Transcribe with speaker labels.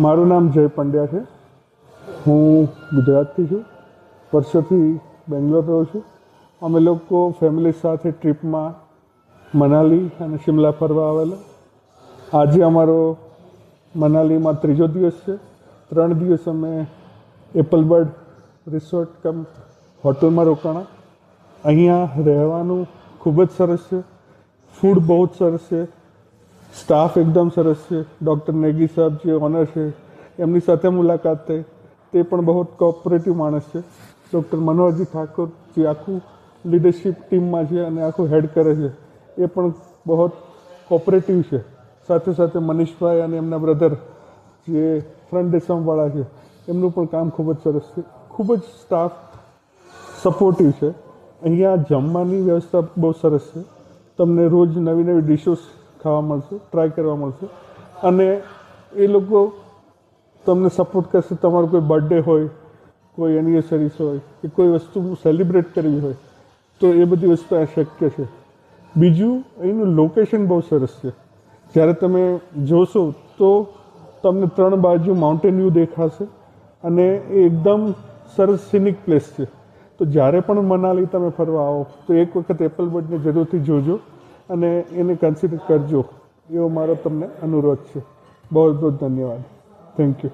Speaker 1: મારું નામ જય પંડ્યા છે. હું ગુજરાતથી છું. વર્ષોથી બેંગ્લોર રહું છું. અમે લોકો ફેમિલી સાથે ટ્રીપમાં મનાલી અને શિમલા ફરવા આવેલા. આજે અમારો મનાલીમાં ત્રીજો દિવસ છે. 3 દિવસ અમે એપલબર્ડ રિસોર્ટ કમ હોટલમાં રોકાણા. અહીંયા રહેવાનું ખૂબ જ સરસ છે. ફૂડ બહુ જ સરસ છે. સ્ટાફ એકદમ સરસ છે. ડૉક્ટર નેગી સાહેબ જે ઓનર છે એમની સાથે મુલાકાત થઈ. તે પણ બહુ કોઓપરેટિવ માણસ છે. ડૉક્ટર મનોહરજી ઠાકોર જે આખું લીડરશિપ ટીમમાં છે અને આખું હેડ કરે છે એ પણ બહુ કોઓપરેટિવ છે. સાથે સાથે મનીષભાઈ અને એમના બ્રધર જે ફ્રન્ટ ડેસ્કવાળા છે એમનું પણ કામ ખૂબ જ સરસ છે. ખૂબ જ સ્ટાફ સપોર્ટિવ છે. અહીંયા જમવાની વ્યવસ્થા બહુ સરસ છે. તમને રોજ નવી નવી ડિશોસ ખાવા મળશે, ટ્રાય કરવા મળશે અને એ લોકો તમને સપોર્ટ કરશે. તમારો કોઈ બર્થડે હોય, કોઈ એનિવર્સરીસ હોય કે કોઈ વસ્તુ સેલિબ્રેટ કરવી હોય તો એ બધી વસ્તુ આ શક્ય છે. બીજું અહીંનું લોકેશન બહુ સરસ છે. જ્યારે તમે જોશો તો તમને 3 બાજુ માઉન્ટેન વ્યૂ દેખાશે અને એ એકદમ સરસ સિનિક પ્લેસ છે. તો જ્યારે પણ મનાલી તમે ફરવા આવો તો એક વખત એપલબર્ડને જરૂરથી જોજો અને એને કન્સિડર કરજો એવો મારો તમને અનુરોધ છે. બહુ બહુ ધન્યવાદ. Thank you.